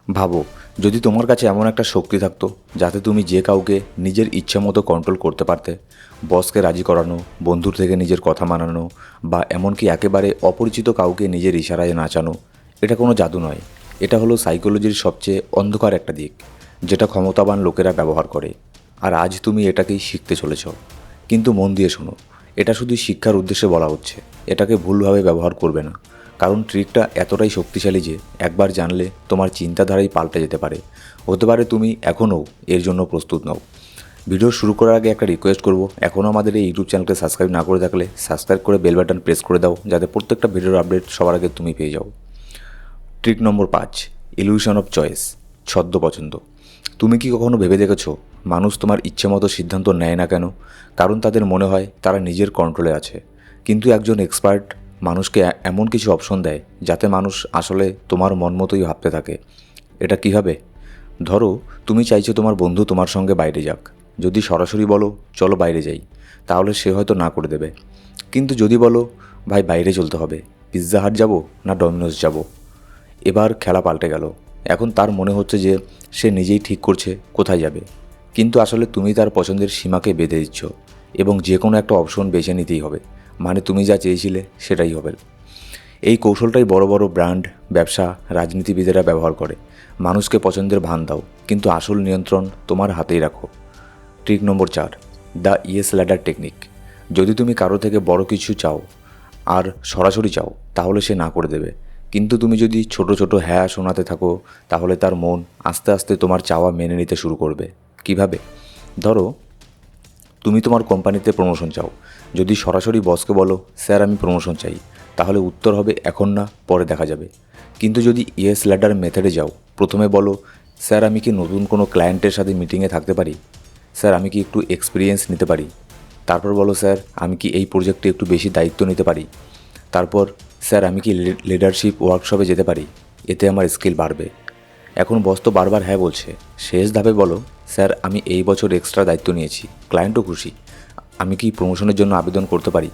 ভাবো, যদি তোমার কাছে এমন একটা শক্তি থাকতো যাতে তুমি যে কাউকে নিজের ইচ্ছা মতো কন্ট্রোল করতে পারতে, বসকে রাজি করানো, বন্ধুর থেকে নিজের কথা মানানো, বা এমনকি একেবারে অপরিচিত কাউকে নিজের ইশারায় নাচানো। এটা কোনো জাদু নয়, এটা হলো সাইকোলজির সবচেয়ে অন্ধকার একটা দিক, যেটা ক্ষমতাবান লোকেরা ব্যবহার করে। আর আজ তুমি এটাকেই শিখতে চলেছ। কিন্তু মন দিয়ে শোনো, এটা শুধু শিক্ষার উদ্দেশ্যে বলা হচ্ছে, এটাকে ভুলভাবে ব্যবহার করবে না। কারণ ট্রিকটা এতটাই শক্তিশালী যে একবার জানলে তোমার চিন্তাধারাই পাল্টে যেতে পারে। হতে পারে তুমি এখনও এর জন্য প্রস্তুত নও। ভিডিও শুরু করার আগে একটা রিকোয়েস্ট করব, এখনও আমাদের এই ইউটিউব চ্যানেলকে সাবস্ক্রাইব না করে থাকলে সাবস্ক্রাইব করে বেল বাটন প্রেস করে দাও, যাতে প্রত্যেকটা ভিডিওর আপডেট সবার আগে তুমি পেয়ে যাও। Trick number 5, illusion of choice, ছদ্ম পছন্দ। তুমি কি কখনো ভেবে দেখেছো মানুষ তোমার ইচ্ছে মতো সিদ্ধান্ত নেয় না কেন? কারণ তাদের মনে হয় তারা নিজের কন্ট্রোলে আছে। কিন্তু একজন এক্সপার্ট মানুষকে এমন কিছু অপশন দেয় যাতে মানুষ আসলে তোমার মন মতোই ভাবতে থাকে। এটা কীভাবে? ধরো, তুমি চাইছো তোমার বন্ধু তোমার সঙ্গে বাইরে যাক। যদি সরাসরি বলো চলো বাইরে যাই, তাহলে সে হয়তো না করে দেবে। কিন্তু যদি বলো ভাই বাইরে চলতে হবে, পিৎজা হাট যাবো না ডমিনোস যাব, এবার খেলা পাল্টে গেল। এখন তার মনে হচ্ছে যে সে নিজেই ঠিক করছে কোথায় যাবে, কিন্তু আসলে তুমি তার পছন্দের সীমাকে বেঁধে দিচ্ছ, এবং যে কোনো একটা অপশন বেছে নিতেই হবে। মানে তুমি যা চেয়েছিলে সেটাই হবে। এই কৌশলটাই বড় বড় ব্র্যান্ড, ব্যবসা, রাজনীতিবিদেরা ব্যবহার করে। মানুষকে পছন্দের ভান দাও, কিন্তু আসল নিয়ন্ত্রণ তোমার হাতেই রাখো। Trick number 4, the yes ladder technique. যদি তুমি কারো থেকে বড় কিছু চাও আর সরাসরি চাও, তাহলে সে না করে দেবে। কিন্তু তুমি যদি ছোট ছোট হ্যাঁ শোনাতে থাকো, তাহলে তার মন আস্তে আস্তে তোমার চাওয়া মেনে নিতে শুরু করবে। কিভাবে? ধরো, তুমি তোমার কোম্পানিতে প্রমোশন চাও। যদি সরাসরি বসকে বলো স্যার আমি প্রমোশন চাই, তাহলে উত্তর হবে এখন না, পরে দেখা যাবে। কিন্তু যদি ইয়েস ল্যাডার মেথডে যাও, প্রথমে বলো স্যার আমি কি নতুন কোনো ক্লায়েন্টের সাথে মিটিংয়ে থাকতে পারি, স্যার আমি কি একটু এক্সপিরিয়েন্স নিতে পারি, তারপর বলো স্যার আমি কি এই প্রজেক্টে একটু বেশি দায়িত্ব নিতে পারি, তারপর স্যার আমি কি লিডারশিপ ওয়ার্কশপে যেতে পারি, এতে আমার স্কিল বাড়বে। এখন বস তো বারবার হ্যাঁ বলছে, শেষ ধাপে বলো স্যার আমি এই বছর এক্সট্রা দায়িত্ব নিয়েছি, ক্লায়েন্টও খুশি, আমি কি প্রমোশনের জন্য আবেদন করতে পারি।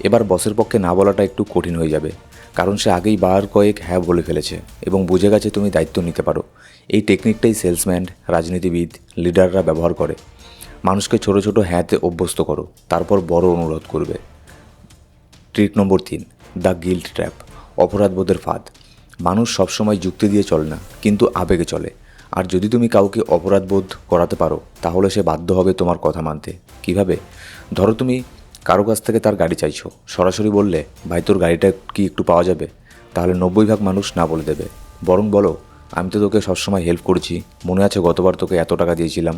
এবার বসের পক্ষে না বলাটা একটু কঠিন হয়ে যাবে, কারণ সে আগেই বার কয়েক হ্যাঁ বলে ফেলেছে এবং বুঝে গেছে তুমি দায়িত্ব নিতে পারো। এই টেকনিকটাই সেলসম্যান, রাজনীতিবিদ, লিডাররা ব্যবহার করে। মানুষকে ছোট ছোট হ্যাঁতে অভ্যস্ত করো, তারপর বড় অনুরোধ করবে। Trick number 3, the guilt trap, অপরাধবোধের ফাঁদ। মানুষ সবসময় যুক্তি দিয়ে চলে না, কিন্তু আবেগে চলে। আর যদি তুমি কাউকে অপরাধবোধ করাতে পারো, তাহলে সে বাধ্য হবে তোমার কথা মানতে। কিভাবে? ধরো তুমি কারো কাছ থেকে তার গাড়ি চাইছো, সরাসরি বললে ভাই তোর গাড়িটা কি একটু পাওয়া যাবে, তাহলে 90% মানুষ না বলে দেবে। বরং বলো আমি তো তোকে সবসময় হেল্প করেছি, মনে আছে গতবার তোকে এত টাকা দিয়েছিলাম,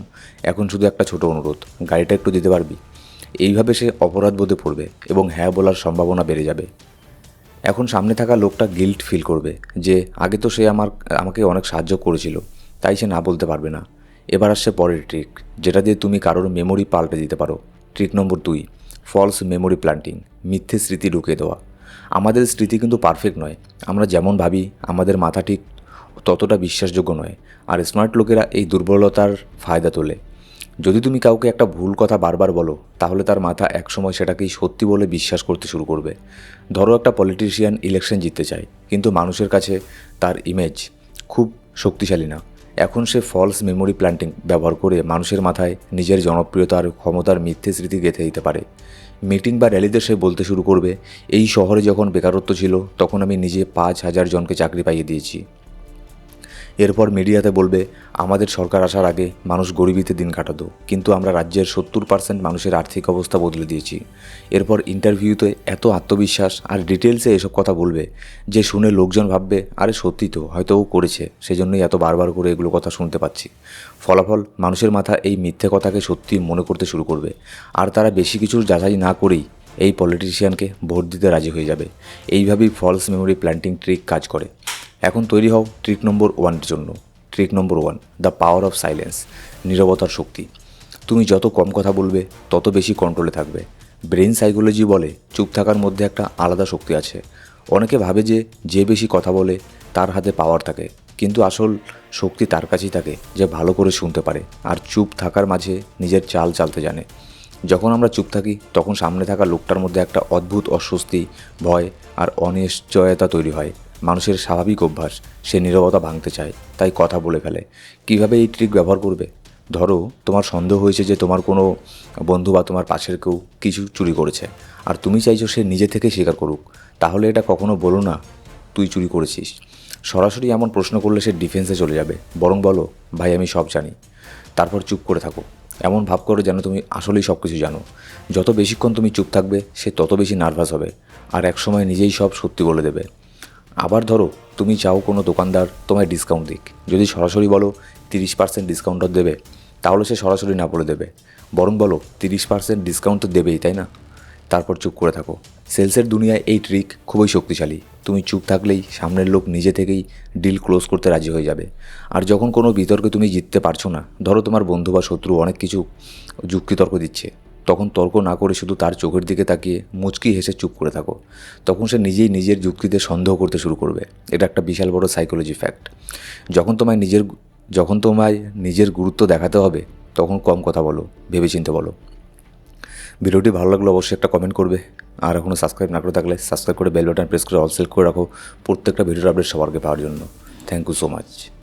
এখন শুধু একটা ছোট অনুরোধ, গাড়িটা একটু দিতে পারবি। এইভাবে সে অপরাধবোধে পড়বে এবং হ্যাঁ বলার সম্ভাবনা বেড়ে যাবে। এখন সামনে থাকা লোকটা গিল্ট ফিল করবে যে আগে তো সে আমাকে অনেক সাহায্য করেছিল, তাই সে না বলতে পারবে না। এবার আসছে পরের ট্রিক, যেটা দিয়ে তুমি কারোর মেমোরি পাল্টে দিতে পারো। Trick number 2, false memory planting, মিথ্যে স্মৃতি ঢুকিয়ে দেওয়া। আমাদের স্মৃতি কিন্তু পারফেক্ট নয়, আমরা যেমন ভাবি আমাদের মাথা ঠিক ততটা বিশ্বাসযোগ্য নয়। আর স্মার্ট লোকেরা এই দুর্বলতার ফায়দা তোলে। যদি তুমি কাউকে একটা ভুল কথা বারবার বলো, তাহলে তার মাথা একসময় সেটাকেই সত্যি বলে বিশ্বাস করতে শুরু করবে। ধরো একটা পলিটিশিয়ান ইলেকশন জিততে চায়, কিন্তু মানুষের কাছে তার ইমেজ খুব শক্তিশালী না। এখন সে ফলস মেমোরি প্ল্যান্টিং ব্যবহার করে মানুষের মাথায় নিজের জনপ্রিয়তা আর ক্ষমতার মিথ্যে স্মৃতি গেঁথে দিতে পারে। মিটিং বা র্যালিতে সে বলতে শুরু করবে এই শহরে যখন বেকারত্ব ছিল তখন আমি নিজে 5,000 জনকে চাকরি পাইয়ে দিয়েছি। এরপর মিডিয়াতে বলবে আমাদের সরকার আসার আগে মানুষ গরিবিতে দিন কাটাতো, কিন্তু আমরা রাজ্যের 70% মানুষের আর্থিক অবস্থা বদলে দিয়েছি। এরপর ইন্টারভিউতে এত আত্মবিশ্বাস আর ডিটেলসে এসব কথা বলবে যে শুনে লোকজন ভাববে আরে সত্যি তো, হয়তো ও করেছে, সেজন্যই এত বারবার করে এগুলো কথা শুনতে পাচ্ছি। ফলাফল, মানুষের মাথা এই মিথ্যে কথাকে সত্যি মনে করতে শুরু করবে, আর তারা বেশি কিছু যাচাই না করেই এই পলিটিশিয়ানকে ভোট দিতে রাজি হয়ে যাবে। এইভাবেই ফলস মেমোরি প্ল্যান্টিং ট্রিক কাজ করে। এখন তৈরি হও ট্রিক নম্বর 1 জন্য। Trick number 1, the power of silence, নীরবতার শক্তি। তুমি যত কম কথা বলবে তত বেশি কন্ট্রোলে থাকবে। ব্রেন সাইকোলজি বলে চুপ থাকার মধ্যে একটা আলাদা শক্তি আছে। অনেকে ভাবে যে বেশি কথা বলে তার হাতে পাওয়ার থাকে, কিন্তু আসল শক্তি তার কাছেই থাকে যে ভালো করে শুনতে পারে আর চুপ থাকার মাঝে নিজের চাল চালতে জানে। যখন আমরা চুপ থাকি তখন সামনে থাকা লোকটার মধ্যে একটা অদ্ভুত অস্বস্তি, ভয় আর অনিশ্চয়তা তৈরি হয়। মানুষের স্বাভাবিক অভ্যাস, সে নীরবতা ভাঙতে চায়, তাই কথা বলে ফেলে। কিভাবে এই ট্রিক ব্যবহার করবে? ধরো তোমার সন্দেহ হয়েছে যে তোমার কোনো বন্ধু বা তোমার পাশের কেউ কিছু চুরি করেছে, আর তুমি চাইছো সে নিজে থেকে স্বীকার করুক। তাহলে এটা কখনো বলো না তুই চুরি করেছিস। সরাসরি এমন প্রশ্ন করলে সে ডিফেন্সে চলে যাবে, বরং বলো ভাই আমি সব জানি। তারপর চুপ করে থাকো, এমন ভাব করো যেন তুমি আসলেই সব কিছু জানো। যত বেশিক্ষণ তুমি চুপ থাকবে সে তত বেশি নার্ভাস হবে, আর একসময় নিজেই সব সত্যি বলে দেবে। আবার ধরো তুমি চাও কোনো দোকানদার তোমায় ডিসকাউন্ট দিক, যদি সরাসরি বলো 30% ডিসকাউন্ট দেবে, তাহলে সে সরাসরি না বলে দেবে, বরং বলো 30% ডিসকাউন্ট তো দেবেই, তাই না? তারপর চুপ করে থাকো। সেলসের দুনিয়ায় এই ট্রিক খুবই শক্তিশালী। তুমি চুপ থাকলেই সামনের লোক নিজে থেকেই ডিল ক্লোজ করতে রাজি হয়ে যাবে। আর যখন কোনো বিতর্কে তুমি জিততে পারছো না, ধরো তোমার বন্ধু বা শত্রু অনেক কিছু যুক্তিতর্ক দিচ্ছে, তখন তর্ক না করে শুধু তার চোখের দিকে তাকিয়ে মুচকি হেসে চুপ করে থাকো। তখন সে নিজেই নিজের যুক্তিতে সন্দেহ করতে শুরু করবে। এটা একটা বিশাল বড় সাইকোলজি ফ্যাক্ট। যখন তোমায় নিজের গুরুত্ব দেখাতে হবে, তখন কম কথা বলো, ভেবেচিন্তে বলো। ভিডিওটি ভালো লাগলে অবশ্যই একটা কমেন্ট করবে, আর এখনও সাবস্ক্রাইব না করে থাকলে সাবস্ক্রাইব করে বেল বাটন প্রেস করে অল সিলেক্ট করে রাখো প্রত্যেকটা ভিডিওর আপডেট সবার আগে পাওয়ার জন্য। Thank you so much.